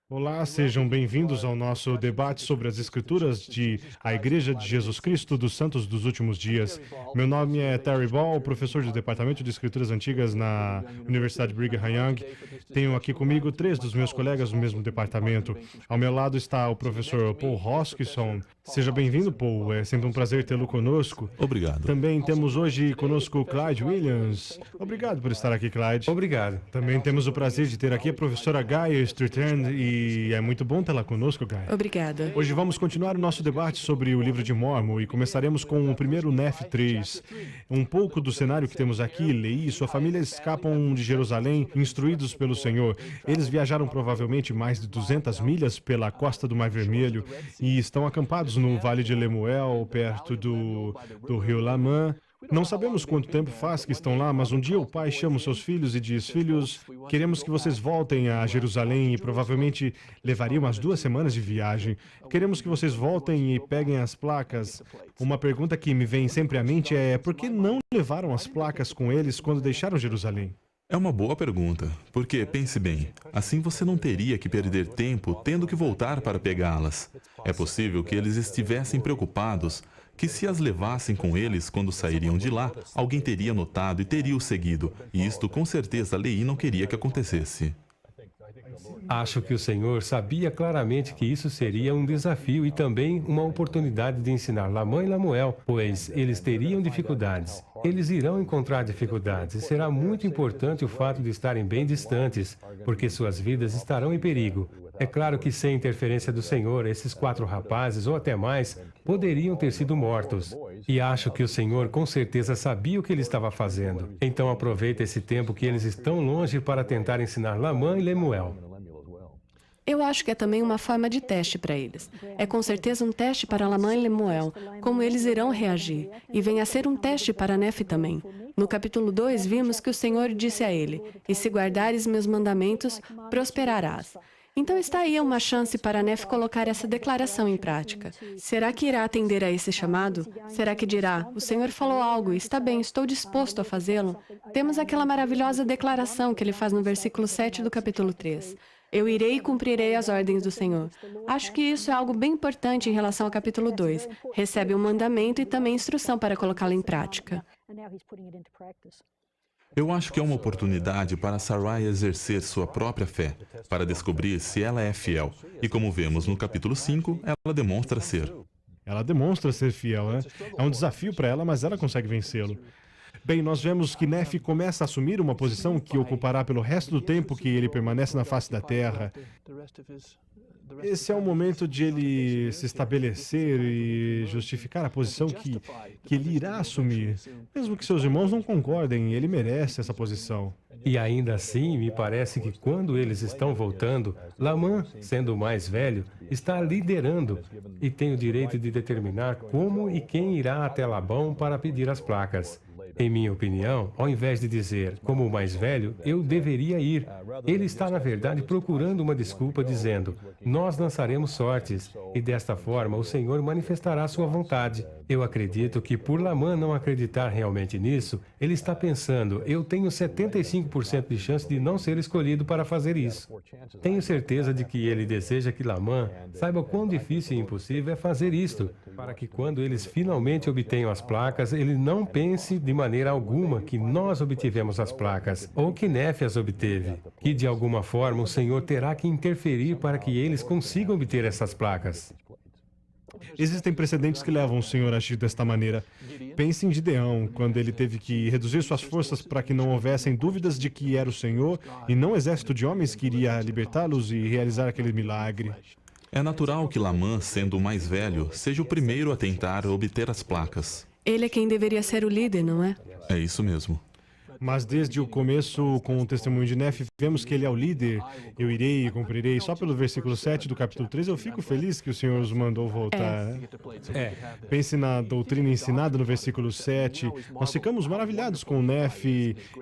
Olá, sejam bem-vindos ao nosso debate sobre as Escrituras de A Igreja de Jesus Cristo dos Santos dos Últimos Dias. Meu nome é Terry Ball, professor do Departamento de Escrituras Antigas na Universidade Brigham Young. Tenho aqui comigo três dos meus colegas do mesmo departamento. Ao meu lado está o professor Paul Hoskinson. Seja bem-vindo, Paul. É sempre um prazer tê-lo conosco. Obrigado. Também temos hoje conosco Clyde Williams. Obrigado por estar aqui, Clyde. Obrigado. Também temos o prazer de ter aqui a professora Gaia Stratton e é muito bom tê-la conosco, Gaia. Obrigada. Hoje vamos continuar o nosso debate sobre o livro de Mórmon e começaremos com o primeiro Nef 3. Um pouco do cenário que temos aqui, Leí e sua família escapam de Jerusalém instruídos pelo Senhor. Eles viajaram provavelmente mais de 200 milhas pela costa do Mar Vermelho e estão acampados no Vale de Lemuel, perto do rio Lamã. Não sabemos quanto tempo faz que estão lá, mas um dia o pai chama os seus filhos e diz: Filhos, queremos que vocês voltem a Jerusalém e provavelmente levaria umas 2 semanas de viagem. Queremos que vocês voltem e peguem as placas. Uma pergunta que me vem sempre à mente é: por que não levaram as placas com eles quando deixaram Jerusalém? É uma boa pergunta, porque, pense bem, assim você não teria que perder tempo tendo que voltar para pegá-las. É possível que eles estivessem preocupados que se as levassem com eles quando sairiam de lá, alguém teria notado e teria o seguido, e isto com certeza Leí não queria que acontecesse. Acho que o Senhor sabia claramente que isso seria um desafio e também uma oportunidade de ensinar Lamã e Lamuel, pois eles teriam dificuldades. Eles irão encontrar dificuldades e será muito importante o fato de estarem bem distantes, porque suas vidas estarão em perigo. É claro que sem interferência do Senhor, esses 4 rapazes, ou até mais, poderiam ter sido mortos. E acho que o Senhor com certeza sabia o que ele estava fazendo. Então aproveita esse tempo que eles estão longe para tentar ensinar Lamã e Lemuel. Eu acho que é também uma forma de teste para eles. É com certeza um teste para Lamã e Lemuel, como eles irão reagir. E vem a ser um teste para Nef também. No capítulo 2, vimos que o Senhor disse a ele: E se guardares meus mandamentos, prosperarás. Então está aí uma chance para Nef colocar essa declaração em prática. Será que irá atender a esse chamado? Será que dirá: o Senhor falou algo, está bem, estou disposto a fazê-lo? Temos aquela maravilhosa declaração que ele faz no versículo 7 do capítulo 3. Eu irei e cumprirei as ordens do Senhor. Acho que isso é algo bem importante em relação ao capítulo 2. Recebe um mandamento e também instrução para colocá-lo em prática. Eu acho que é uma oportunidade para Sarai exercer sua própria fé, para descobrir se ela é fiel. E como vemos no capítulo 5, ela demonstra ser. Ela demonstra ser fiel, né? É um desafio para ela, mas ela consegue vencê-lo. Bem, nós vemos que Nef começa a assumir uma posição que ocupará pelo resto do tempo que ele permanece na face da terra. Esse é o momento de ele se estabelecer e justificar a posição que ele irá assumir. Mesmo que seus irmãos não concordem, ele merece essa posição. E ainda assim, me parece que quando eles estão voltando, Lamã, sendo o mais velho, está liderando e tem o direito de determinar como e quem irá até Labão para pedir as placas. Em minha opinião, ao invés de dizer, como o mais velho, eu deveria ir, ele está, na verdade, procurando uma desculpa, dizendo: nós lançaremos sortes, e desta forma o Senhor manifestará sua vontade. Eu acredito que, por Lamã não acreditar realmente nisso, ele está pensando: eu tenho 75% de chance de não ser escolhido para fazer isso. Tenho certeza de que ele deseja que Lamã saiba quão difícil e impossível é fazer isto, para que quando eles finalmente obtenham as placas, ele não pense de maneira alguma que nós obtivemos as placas, ou que Nef as obteve, que de alguma forma o Senhor terá que interferir para que eles consigam obter essas placas. Existem precedentes que levam o Senhor a agir desta maneira. Pense em Gideão, quando ele teve que reduzir suas forças para que não houvessem dúvidas de que era o Senhor e não um exército de homens que iria libertá-los e realizar aquele milagre. É natural que Lamã, sendo o mais velho, seja o primeiro a tentar obter as placas. Ele é quem deveria ser o líder, não é? É isso mesmo. Mas desde o começo, com o testemunho de Nef, vemos que ele é o líder. Eu irei e cumprirei. Só pelo versículo 7 do capítulo 3, eu fico feliz que o Senhor os mandou voltar. Né? Pense na doutrina ensinada no versículo 7. Nós ficamos maravilhados com Nef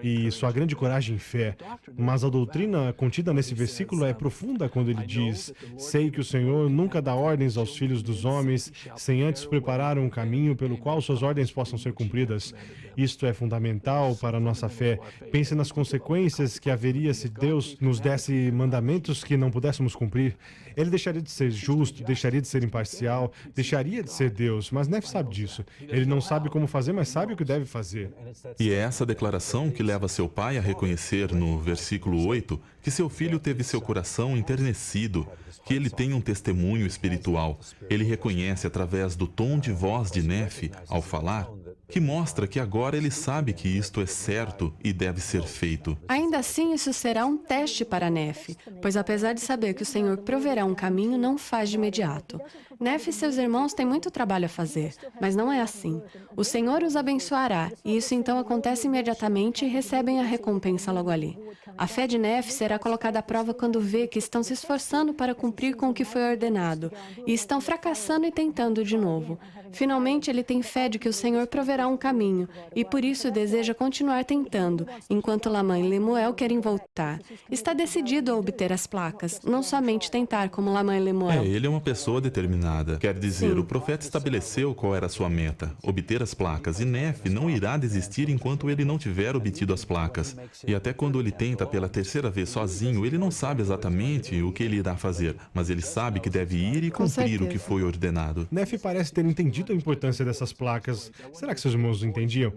e sua grande coragem e fé. Mas a doutrina contida nesse versículo é profunda quando ele diz: sei que o Senhor nunca dá ordens aos filhos dos homens, sem antes preparar um caminho pelo qual suas ordens possam ser cumpridas. Isto é fundamental para a nossa fé. Pense nas consequências que haveria se Deus nos desse mandamentos que não pudéssemos cumprir. Ele deixaria de ser justo, deixaria de ser imparcial, deixaria de ser Deus. Mas Nefe sabe disso. Ele não sabe como fazer, mas sabe o que deve fazer. E é essa declaração que leva seu pai a reconhecer no versículo 8 que seu filho teve seu coração enternecido, que ele tem um testemunho espiritual. Ele reconhece através do tom de voz de Nefe ao falar, que mostra que agora ele sabe que isto é certo e deve ser feito. Ainda assim, isso será um teste para Nefe, pois apesar de saber que o Senhor proverá um caminho, não faz de imediato. Nefe e seus irmãos têm muito trabalho a fazer, mas não é assim. O Senhor os abençoará, e isso então acontece imediatamente e recebem a recompensa logo ali. A fé de Nefe será colocada à prova quando vê que estão se esforçando para cumprir com o que foi ordenado, e estão fracassando e tentando de novo. Finalmente, ele tem fé de que o Senhor proverá um caminho, e por isso deseja continuar tentando, enquanto Lamã e Lemuel querem voltar. Está decidido a obter as placas, não somente tentar como Lamã e Lemuel. Ele é uma pessoa determinada. Quer dizer, Sim. o profeta estabeleceu qual era a sua meta, obter as placas, e Nefe não irá desistir enquanto ele não tiver obtido as placas. E até quando ele tenta pela terceira vez sozinho, ele não sabe exatamente o que ele irá fazer, mas ele sabe que deve ir e Com cumprir o certeza. que foi ordenado. Nefe parece ter entendido a importância dessas placas. Será que seus irmãos entendiam?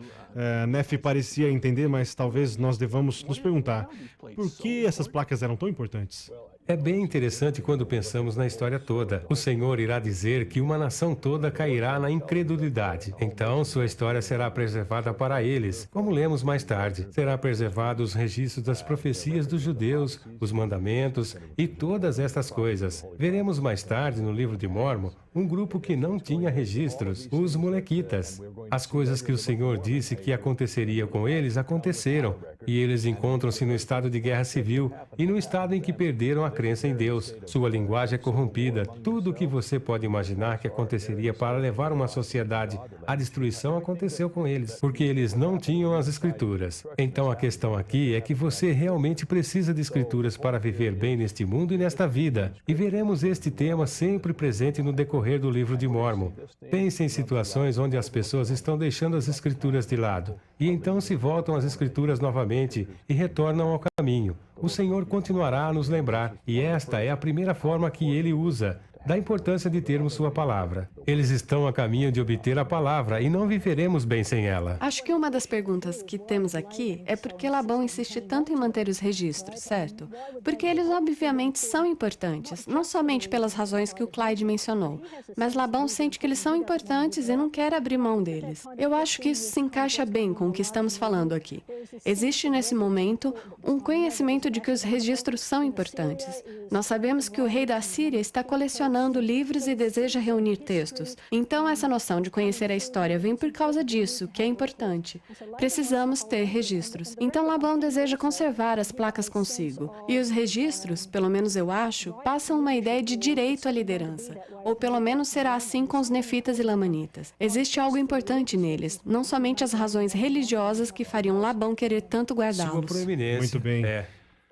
Nefe parecia entender, mas talvez nós devamos nos perguntar por que essas placas eram tão importantes. É bem interessante quando pensamos na história toda. O Senhor irá dizer que uma nação toda cairá na incredulidade. Então, sua história será preservada para eles. Como lemos mais tarde, será preservado os registros das profecias dos judeus, os mandamentos e todas estas coisas. Veremos mais tarde no livro de Mórmon um grupo que não tinha registros, os molequitas. As coisas que o Senhor disse que aconteceria com eles aconteceram, e eles encontram-se no estado de guerra civil e no estado em que perderam a crença em Deus. Sua linguagem é corrompida. Tudo o que você pode imaginar que aconteceria para levar uma sociedade à destruição aconteceu com eles, porque eles não tinham as Escrituras. Então a questão aqui é que você realmente precisa de Escrituras para viver bem neste mundo e nesta vida. E veremos este tema sempre presente no decorrer do livro de Mórmon. Pense em situações onde as pessoas estão deixando as Escrituras de lado, e então se voltam às Escrituras novamente e retornam ao caminho. O Senhor continuará a nos lembrar, e esta é a primeira forma que Ele usa, da importância de termos sua palavra. Eles estão a caminho de obter a palavra e não viveremos bem sem ela. Acho que uma das perguntas que temos aqui é por que Labão insiste tanto em manter os registros, certo? Porque eles obviamente são importantes, não somente pelas razões que o Clyde mencionou, mas Labão sente que eles são importantes e não quer abrir mão deles. Eu acho que isso se encaixa bem com o que estamos falando aqui. Existe nesse momento um conhecimento de que os registros são importantes. Nós sabemos que o rei da Síria está colecionando livros e deseja reunir textos. Então, essa noção de conhecer a história vem por causa disso, que é importante. Precisamos ter registros. Então, Labão deseja conservar as placas consigo. E os registros, pelo menos eu acho, passam uma ideia de direito à liderança. Ou pelo menos será assim com os nefitas e lamanitas. Existe algo importante neles, não somente as razões religiosas que fariam Labão querer tanto Sua guardá-los. proeminência. Muito bem.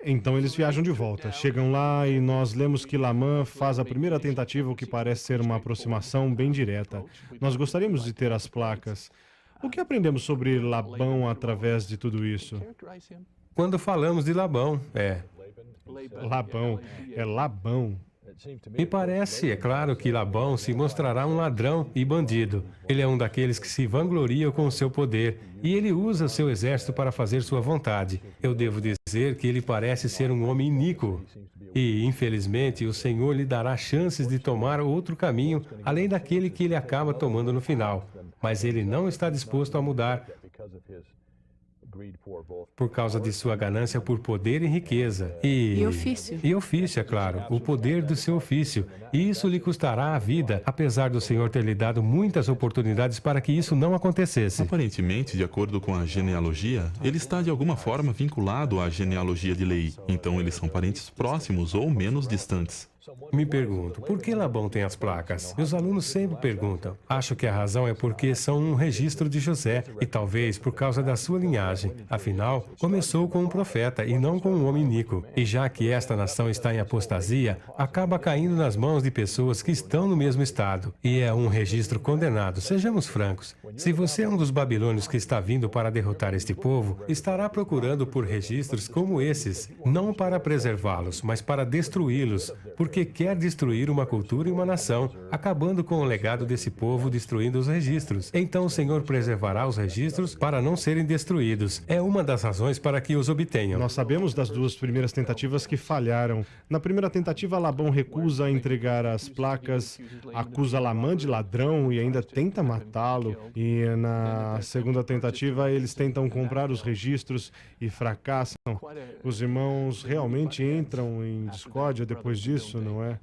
Então eles viajam de volta. Chegam lá e nós lemos que Lamã faz a primeira tentativa, o que parece ser uma aproximação bem direta. Nós gostaríamos de ter as placas. O que aprendemos sobre Labão através de tudo isso? Quando falamos de Labão, Labão. É Labão. Me parece, é claro, que Labão se mostrará um ladrão e bandido. Ele é um daqueles que se vangloriam com o seu poder, e ele usa o seu exército para fazer sua vontade. Eu devo dizer que ele parece ser um homem iníquo. E, infelizmente, o Senhor lhe dará chances de tomar outro caminho, além daquele que ele acaba tomando no final. Mas ele não está disposto a mudar, por causa de sua ganância por poder e riqueza. E ofício. E ofício, é claro. O poder do seu ofício. E isso lhe custará a vida, apesar do Senhor ter lhe dado muitas oportunidades para que isso não acontecesse. Aparentemente, de acordo com a genealogia, ele está de alguma forma vinculado à genealogia de Leí. Então eles são parentes próximos ou menos distantes. Me pergunto, por que Labão tem as placas? Meus alunos sempre perguntam. Acho que a razão é porque são um registro de José e talvez por causa da sua linhagem. Afinal, começou com um profeta e não com um homem iníquo. E já que esta nação está em apostasia, acaba caindo nas mãos de pessoas que estão no mesmo estado. E é um registro condenado, sejamos francos. Se você é um dos babilônios que está vindo para derrotar este povo, estará procurando por registros como esses, não para preservá-los, mas para destruí-los, porque quer destruir uma cultura e uma nação, acabando com o legado desse povo, destruindo os registros. Então o Senhor preservará os registros para não serem destruídos. É uma das razões para que os obtenham. Nós sabemos das duas primeiras tentativas que falharam. Na primeira tentativa, Labão recusa entregar as placas, acusa Lamã de ladrão e ainda tenta matá-lo. E na segunda tentativa, eles tentam comprar os registros e fracassam. Os irmãos realmente entram em discórdia depois disso, não é?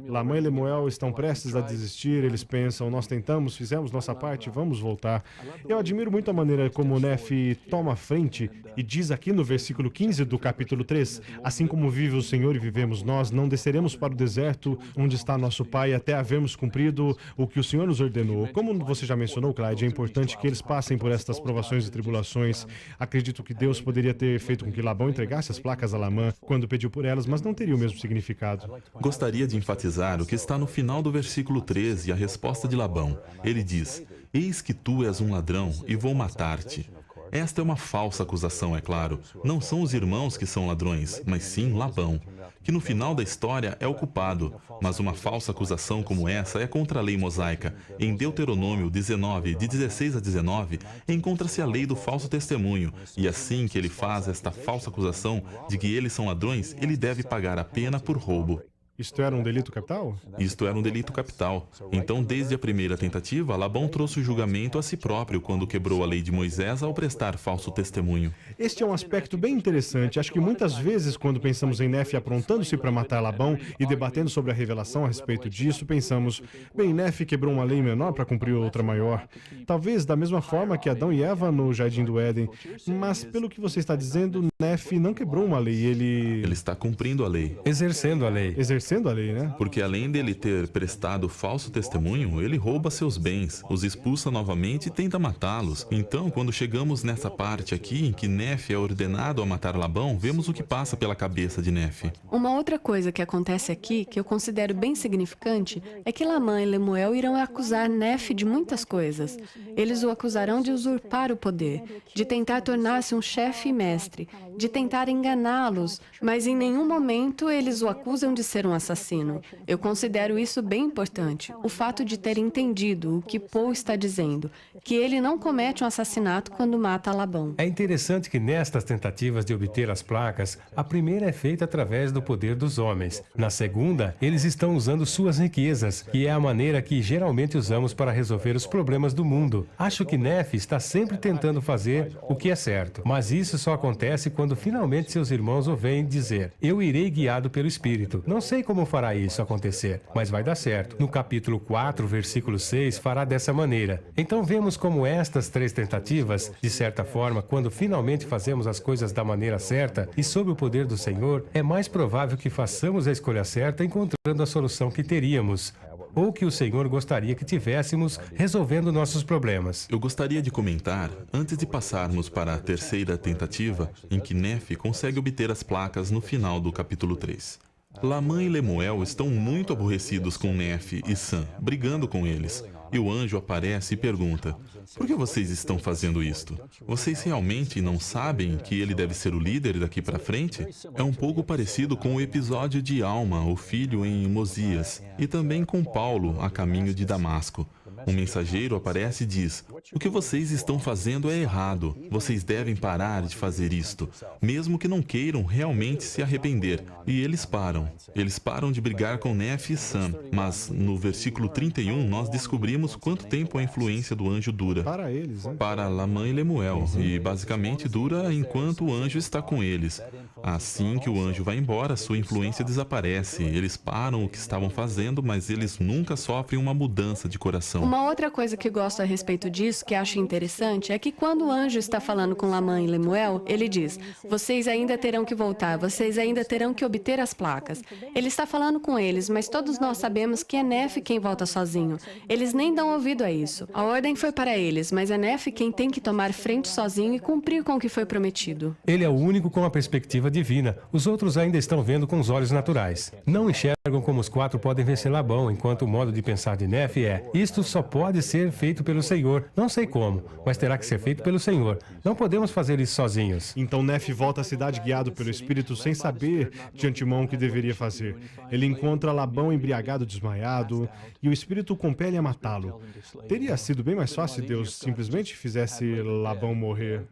Lamã e Lemuel estão prestes a desistir, eles pensam, nós tentamos, fizemos nossa parte, vamos voltar. Eu admiro muito a maneira como Nefe toma a frente e diz aqui no versículo 15 do capítulo 3, assim como vive o Senhor e vivemos nós, não desceremos para o deserto onde está nosso pai até havermos cumprido o que o Senhor nos ordenou. Como você já mencionou, Clyde, é importante que eles passem por estas provações e tribulações. Acredito que Deus poderia ter feito com que Labão entregasse as placas a Lamã quando pediu por elas, mas não teria o mesmo significado. Gostaria de enfatizar o que está no final do versículo 13 e a resposta de Labão. Ele diz: Eis que tu és um ladrão e vou matar-te. Esta é uma falsa acusação, é claro. Não são os irmãos que são ladrões, mas sim Labão, que no final da história é o culpado. Mas uma falsa acusação como essa é contra a lei mosaica. Em Deuteronômio 19, de 16 a 19, encontra-se a lei do falso testemunho. E assim que ele faz esta falsa acusação de que eles são ladrões, ele deve pagar a pena por roubo. Isto era um delito capital? Isto era um delito capital. Então, desde a primeira tentativa, Labão trouxe o julgamento a si próprio quando quebrou a lei de Moisés ao prestar falso testemunho. Este é um aspecto bem interessante. Acho que muitas vezes, quando pensamos em Nefe aprontando-se para matar Labão e debatendo sobre a revelação a respeito disso, pensamos, bem, Nefe quebrou uma lei menor para cumprir outra maior. Talvez da mesma forma que Adão e Eva no Jardim do Éden. Mas, pelo que você está dizendo, Nefe não quebrou uma lei, Ele está cumprindo a lei. Exercendo a lei. Exercendo a lei, né? Porque além dele ter prestado falso testemunho, ele rouba seus bens, os expulsa novamente e tenta matá-los. Então, quando chegamos nessa parte aqui, em que Nefe é ordenado a matar Labão, vemos o que passa pela cabeça de Nefe. Uma outra coisa que acontece aqui, que eu considero bem significante, é que Lamã e Lemuel irão acusar Nefe de muitas coisas. Eles o acusarão de usurpar o poder, de tentar tornar-se um chefe e mestre, de tentar enganá-los, mas em nenhum momento eles o acusam de ser um assassino. Eu considero isso bem importante, o fato de ter entendido o que Paul está dizendo, que ele não comete um assassinato quando mata Labão. É interessante que nestas tentativas de obter as placas, a primeira é feita através do poder dos homens. Na segunda, eles estão usando suas riquezas, que é a maneira que geralmente usamos para resolver os problemas do mundo. Acho que Nefe está sempre tentando fazer o que é certo, mas isso só acontece quando finalmente seus irmãos o veem dizer: eu irei guiado pelo Espírito. Não sei como fará isso acontecer, mas vai dar certo. No capítulo 4, versículo 6, fará dessa maneira. Então vemos como estas três tentativas, de certa forma, quando finalmente fazemos as coisas da maneira certa e sob o poder do Senhor, é mais provável que façamos a escolha certa encontrando a solução que teríamos, ou que o Senhor gostaria que tivéssemos resolvendo nossos problemas. Eu gostaria de comentar, antes de passarmos para a terceira tentativa, em que Nefe consegue obter as placas no final do capítulo 3. Lamã e Lemuel estão muito aborrecidos com Nefe e Sam, brigando com eles. E o anjo aparece e pergunta: por que vocês estão fazendo isto? Vocês realmente não sabem que ele deve ser o líder daqui para frente? É um pouco parecido com o episódio de Alma, o filho, em Mosias, e também com Paulo, a caminho de Damasco. Um mensageiro aparece e diz: o que vocês estão fazendo é errado. Vocês devem parar de fazer isto, mesmo que não queiram realmente se arrepender. E eles param. Eles param de brigar com Nefe e Sam. Mas no versículo 31, nós descobrimos quanto tempo a influência do anjo dura. Para eles, né? Para Lamã e Lemuel. E basicamente dura enquanto o anjo está com eles. Assim que o anjo vai embora, sua influência desaparece. Eles param o que estavam fazendo, mas eles nunca sofrem uma mudança de coração. Uma outra coisa que gosto a respeito disso, que acho interessante, é que quando o anjo está falando com Lamã e Lemuel, ele diz: vocês ainda terão que voltar, vocês ainda terão que obter as placas. Ele está falando com eles, mas todos nós sabemos que é Nefe quem volta sozinho. Eles nem dão ouvido a isso. A ordem foi para eles, mas é Nefe quem tem que tomar frente sozinho e cumprir com o que foi prometido. Ele é o único com a perspectiva divina. Os outros ainda estão vendo com os olhos naturais. Não enxergam como os 4 podem vencer Labão, enquanto o modo de pensar de Nefe é: isto só pode ser feito pelo Senhor. Não sei como, mas terá que ser feito pelo Senhor. Não podemos fazer isso sozinhos. Então Nefe volta à cidade guiado pelo Espírito sem saber de antemão o que deveria fazer. Ele encontra Labão embriagado, desmaiado, e o Espírito o compele a matá-lo. Teria sido bem mais fácil se Deus simplesmente fizesse Labão morrer.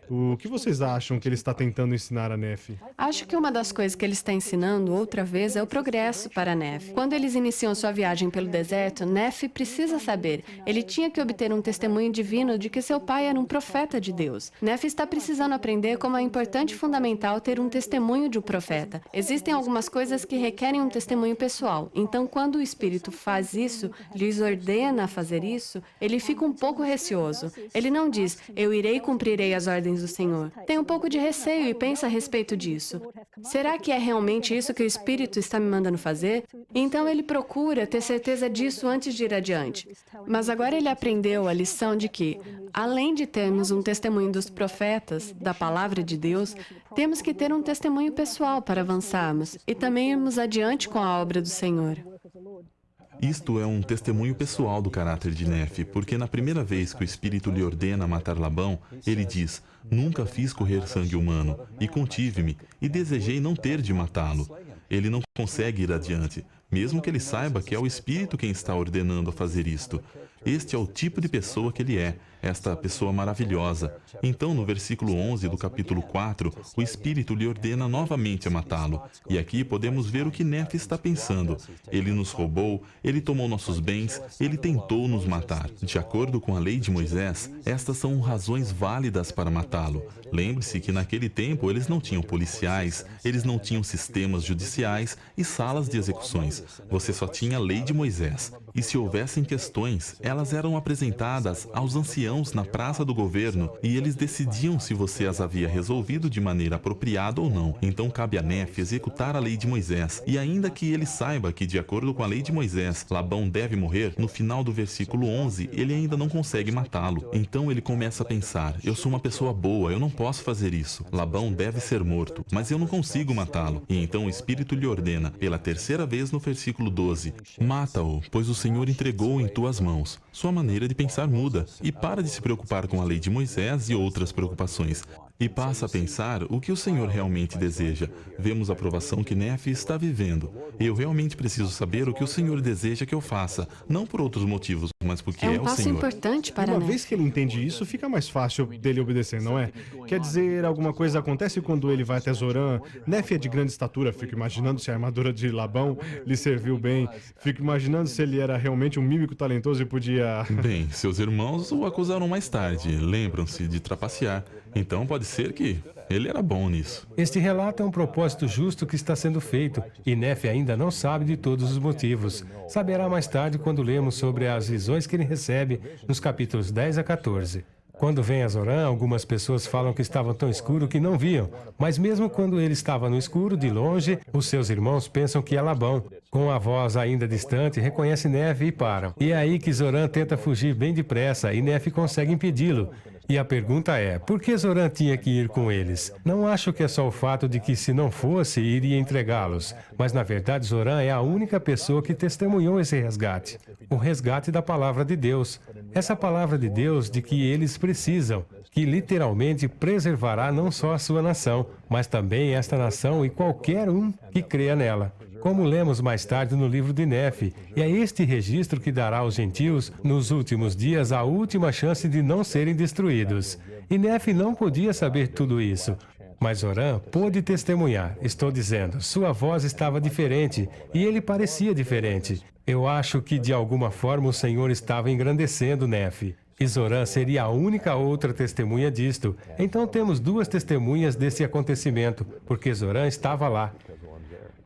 O que vocês acham que ele está tentando ensinar a Nefe? Acho que uma das coisas que ele está ensinando outra vez é o progresso para Nefe. Quando eles iniciam sua viagem pelo deserto, Nefe precisa saber. Ele tinha que obter um testemunho divino de que seu pai era um profeta de Deus. Nefe está precisando aprender como é importante e fundamental ter um testemunho de um profeta. Existem algumas coisas que requerem um testemunho pessoal. Então, quando o Espírito faz isso, lhes ordena a fazer isso, ele fica um pouco receoso. Ele não diz: eu irei e cumprirei as ordens do Senhor. Tem um pouco de receio e pensa a respeito disso. Será que é realmente isso que o Espírito está me mandando fazer? Então ele procura ter certeza disso antes de ir adiante. Mas agora ele aprendeu a lição de que, além de termos um testemunho dos profetas, da palavra de Deus, temos que ter um testemunho pessoal para avançarmos e também irmos adiante com a obra do Senhor. Isto é um testemunho pessoal do caráter de Nefe, porque na primeira vez que o Espírito lhe ordena matar Labão, ele diz: nunca fiz correr sangue humano, e contive-me, e desejei não ter de matá-lo. Ele não consegue ir adiante, mesmo que ele saiba que é o Espírito quem está ordenando a fazer isto. Este é o tipo de pessoa que ele é, esta pessoa maravilhosa. Então, no versículo 11 do capítulo 4, o Espírito lhe ordena novamente a matá-lo. E aqui podemos ver o que Nefe está pensando. Ele nos roubou, ele tomou nossos bens, ele tentou nos matar. De acordo com a lei de Moisés, estas são razões válidas para matá-lo. Lembre-se que naquele tempo eles não tinham policiais, eles não tinham sistemas judiciais e salas de execuções. Você só tinha a lei de Moisés. E se houvessem questões, elas eram apresentadas aos anciãos na praça do governo e eles decidiam se você as havia resolvido de maneira apropriada ou não. Então cabe a Nefe executar a lei de Moisés. E ainda que ele saiba que, de acordo com a lei de Moisés, Labão deve morrer, no final do versículo 11, ele ainda não consegue matá-lo. Então ele começa a pensar: eu sou uma pessoa boa, eu não posso fazer isso. Labão deve ser morto, mas eu não consigo matá-lo. E então o Espírito lhe ordena, pela terceira vez no versículo 12, mata-o, pois o Senhor entregou em tuas mãos. Sua maneira de pensar muda e para de se preocupar com a lei de Moisés e outras preocupações. E passa a pensar o que o Senhor realmente deseja. Vemos a provação que Nefe está vivendo. Eu realmente preciso saber o que o Senhor deseja que eu faça, não por outros motivos, mas porque é o Senhor. É um passo importante para Uma Nefe. vez que ele entende isso, fica mais fácil dele obedecer, não é? Quer dizer, alguma coisa acontece quando ele vai até Zorã. Nefe é de grande estatura, fico imaginando se a armadura de Labão lhe serviu bem. Fico imaginando se ele era realmente um mímico talentoso e podia... Bem, seus irmãos o acusaram mais tarde, lembram-se de trapacear. Então pode ser que ele era bom nisso. Este relato é um propósito justo que está sendo feito, e Nefe ainda não sabe de todos os motivos. Saberá mais tarde quando lemos sobre as visões que ele recebe nos capítulos 10 a 14. Quando vem a Zorã, algumas pessoas falam que estava tão escuro que não viam, mas mesmo quando ele estava no escuro, de longe, os seus irmãos pensam que é Labão. Com a voz ainda distante, reconhece Nefe e param. E é aí que Zorã tenta fugir bem depressa e Nefe consegue impedi-lo. E a pergunta é, por que Zorã tinha que ir com eles? Não acho que é só o fato de que, se não fosse, iria entregá-los. Mas, na verdade, Zorã é a única pessoa que testemunhou esse resgate. O resgate da palavra de Deus. Essa palavra de Deus de que eles precisam, que literalmente preservará não só a sua nação, mas também esta nação e qualquer um que creia nela. Como lemos mais tarde no livro de Nefe, e é este registro que dará aos gentios, nos últimos dias, a última chance de não serem destruídos. E Nefe não podia saber tudo isso. Mas Zorã pôde testemunhar, estou dizendo, sua voz estava diferente, e ele parecia diferente. Eu acho que, de alguma forma, o Senhor estava engrandecendo Nefe. E Zorã seria a única outra testemunha disto. Então temos duas testemunhas desse acontecimento, porque Zorã estava lá.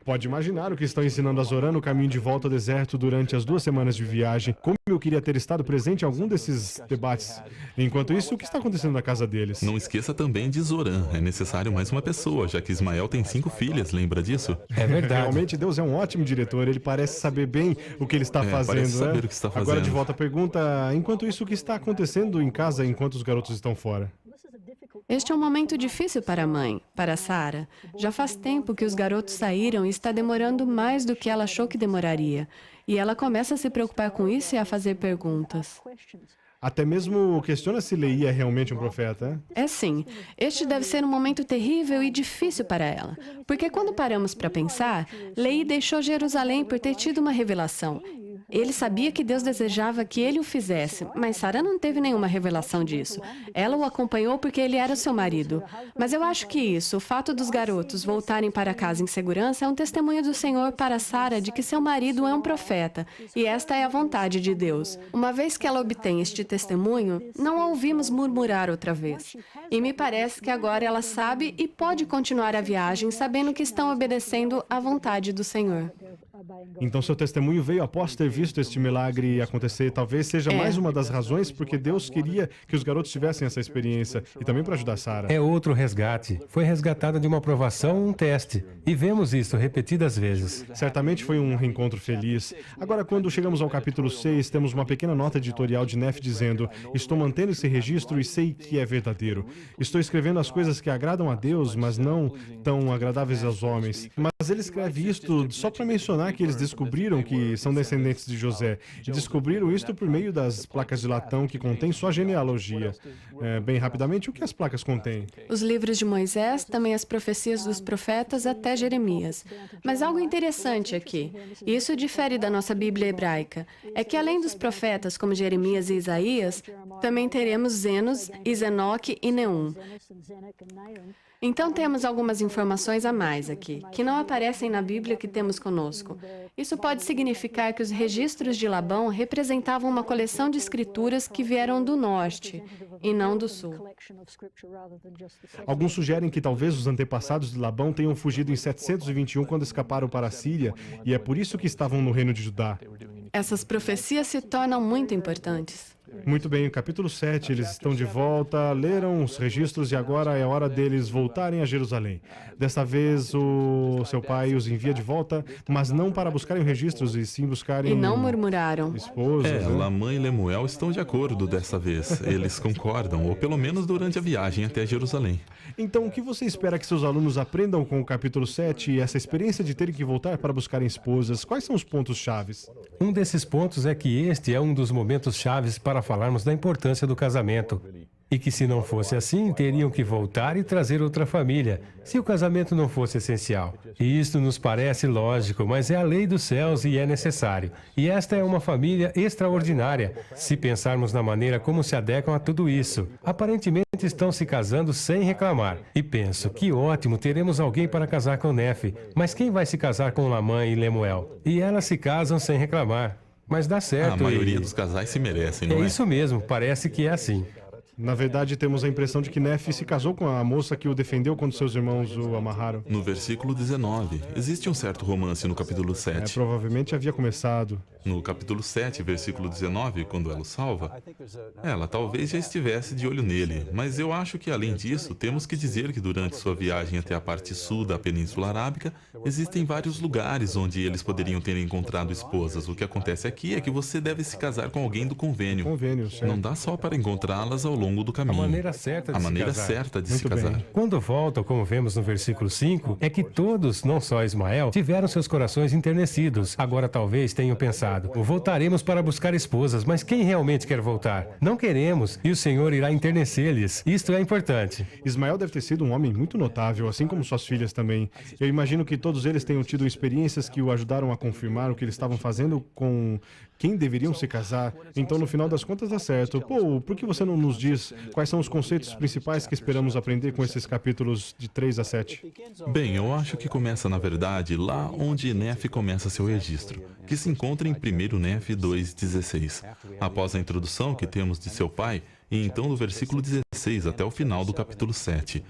Pode imaginar o que estão ensinando a Zorã no caminho de volta ao deserto durante as 2 semanas de viagem. Como eu queria ter estado presente em algum desses debates. Enquanto isso, o que está acontecendo na casa deles? Não esqueça também de Zorã. É necessário mais uma pessoa, já que Ismael tem 5 filhas, lembra disso? É verdade. Realmente, Deus é um ótimo diretor. Ele parece saber bem o que ele está fazendo, parece né? saber o que está Agora, fazendo. de volta à pergunta, enquanto isso, o que está acontecendo em casa enquanto os garotos estão fora? Este é um momento difícil para a mãe, para Sara. Já faz tempo que os garotos saíram e está demorando mais do que ela achou que demoraria. E ela começa a se preocupar com isso e a fazer perguntas. Até mesmo questiona se Leí é realmente um profeta, É sim, este deve ser um momento terrível e difícil para ela. Porque quando paramos para pensar, Leí deixou Jerusalém por ter tido uma revelação. Ele sabia que Deus desejava que ele o fizesse, mas Sara não teve nenhuma revelação disso. Ela o acompanhou porque ele era seu marido. Mas eu acho que isso, o fato dos garotos voltarem para casa em segurança, é um testemunho do Senhor para Sara de que seu marido é um profeta, e esta é a vontade de Deus. Uma vez que ela obtém este testemunho, não a ouvimos murmurar outra vez. E me parece que agora ela sabe e pode continuar a viagem sabendo que estão obedecendo à vontade do Senhor. Então seu testemunho veio após ter visto este milagre acontecer. Talvez seja mais uma das razões porque Deus queria que os garotos tivessem essa experiência e também para ajudar Sara. É outro resgate. Foi resgatada de uma provação, um teste. E vemos isso repetidas vezes. Certamente foi um reencontro feliz. Agora, quando chegamos ao capítulo 6, temos uma pequena nota editorial de Nefe dizendo: estou mantendo esse registro e sei que é verdadeiro. Estou escrevendo as coisas que agradam a Deus, mas não tão agradáveis aos homens. Mas ele escreve isto só para mencionar que eles descobriram que são descendentes de José. E descobriram isto por meio das placas de latão que contêm sua genealogia. Bem rapidamente, o que as placas contêm? Os livros de Moisés, também as profecias dos profetas até Jeremias. Mas algo interessante aqui, e isso difere da nossa Bíblia hebraica, é que além dos profetas como Jeremias e Isaías, também teremos Zenos, Isenoque e Neum. Então temos algumas informações a mais aqui, que não aparecem na Bíblia que temos conosco. Isso pode significar que os registros de Labão representavam uma coleção de escrituras que vieram do norte e não do sul. Alguns sugerem que talvez os antepassados de Labão tenham fugido em 721 quando escaparam para a Síria, e é por isso que estavam no reino de Judá. Essas profecias se tornam muito importantes. Muito bem, capítulo 7, eles estão de volta, leram os registros e agora é hora deles voltarem a Jerusalém. Desta vez, o seu pai os envia de volta, mas não para buscarem registros, e sim buscarem... E não murmuraram. Esposas, né? Lamã e Lemuel estão de acordo dessa vez. Eles concordam, ou pelo menos durante a viagem até Jerusalém. Então, o que você espera que seus alunos aprendam com o capítulo 7 e essa experiência de terem que voltar para buscarem esposas? Quais são os pontos chaves? Um desses pontos é que este é um dos momentos chaves para falarmos da importância do casamento. E que se não fosse assim, teriam que voltar e trazer outra família, se o casamento não fosse essencial. E isto nos parece lógico, mas é a lei dos céus e é necessário. E esta é uma família extraordinária, se pensarmos na maneira como se adequam a tudo isso. Aparentemente estão se casando sem reclamar. E penso, que ótimo, teremos alguém para casar com Nefe. Mas quem vai se casar com Lamã e Lemuel? E elas se casam sem reclamar. Mas dá certo. A maioria dos casais se merecem, não é? É isso mesmo, parece que é assim. Na verdade, temos a impressão de que Nefe se casou com a moça que o defendeu quando seus irmãos o amarraram. No versículo 19, existe um certo romance no capítulo 7. Provavelmente havia começado. No capítulo 7, versículo 19, quando ela o salva, ela talvez já estivesse de olho nele, mas eu acho que, além disso, temos que dizer que durante sua viagem até a parte sul da Península Arábica, existem vários lugares onde eles poderiam ter encontrado esposas. O que acontece aqui é que você deve se casar com alguém do convênio. Convênio, certo. Não dá só para encontrá-las ao longo do caminho. A maneira certa de A se maneira casar. certa de se Muito bem. casar. Quando voltam, como vemos no versículo 5, é que todos, não só Ismael, tiveram seus corações enternecidos. Agora talvez tenham pensado, voltaremos para buscar esposas, mas quem realmente quer voltar? Não queremos, e o Senhor irá enternecer-lhes. Isto é importante. Ismael deve ter sido um homem muito notável, assim como suas filhas também. Eu imagino que todos eles tenham tido experiências que o ajudaram a confirmar o que eles estavam fazendo com quem deveriam se casar. Então, no final das contas, dá certo. Pô, por que você não nos diz quais são os conceitos principais que esperamos aprender com esses capítulos de 3 a 7? Bem, eu acho que começa, na verdade, lá onde Nefe começa seu registro, que se encontra em 1 Nefe 2,16. Após a introdução que temos de seu pai, e então do versículo 16 até o final do capítulo 7.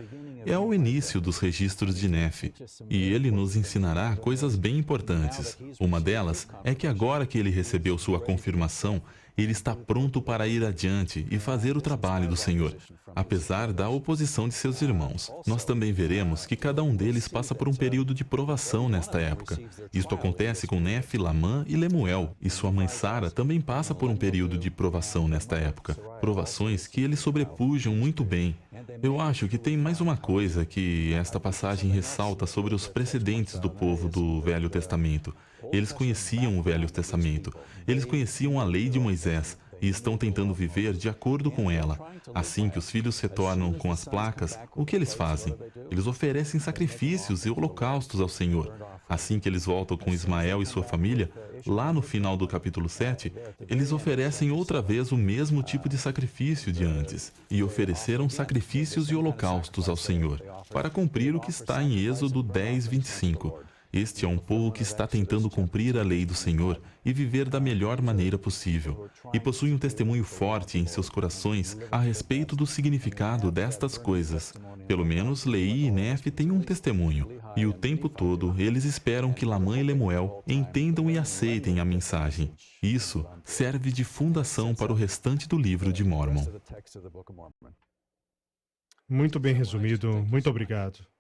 é o início dos registros de Nefe, e ele nos ensinará coisas bem importantes. Uma delas é que agora que ele recebeu sua confirmação, ele está pronto para ir adiante e fazer o trabalho do Senhor, apesar da oposição de seus irmãos. Nós também veremos que cada um deles passa por um período de provação nesta época. Isto acontece com Nefe, Lamã e Lemuel, e sua mãe Sara também passa por um período de provação nesta época. Provações que eles sobrepujam muito bem. Eu acho que tem mais uma coisa que esta passagem ressalta sobre os precedentes do povo do Velho Testamento. Eles conheciam o Velho Testamento, eles conheciam a lei de Moisés e estão tentando viver de acordo com ela. Assim que os filhos retornam com as placas, o que eles fazem? Eles oferecem sacrifícios e holocaustos ao Senhor. Assim que eles voltam com Ismael e sua família, lá no final do capítulo 7, eles oferecem outra vez o mesmo tipo de sacrifício de antes, e ofereceram sacrifícios e holocaustos ao Senhor, para cumprir o que está em Êxodo 10, 25. Este é um povo que está tentando cumprir a lei do Senhor e viver da melhor maneira possível, e possui um testemunho forte em seus corações a respeito do significado destas coisas. Pelo menos Leí e Nefe têm um testemunho, e o tempo todo eles esperam que Lamã e Lemuel entendam e aceitem a mensagem. Isso serve de fundação para o restante do livro de Mórmon. Muito bem resumido. Muito obrigado.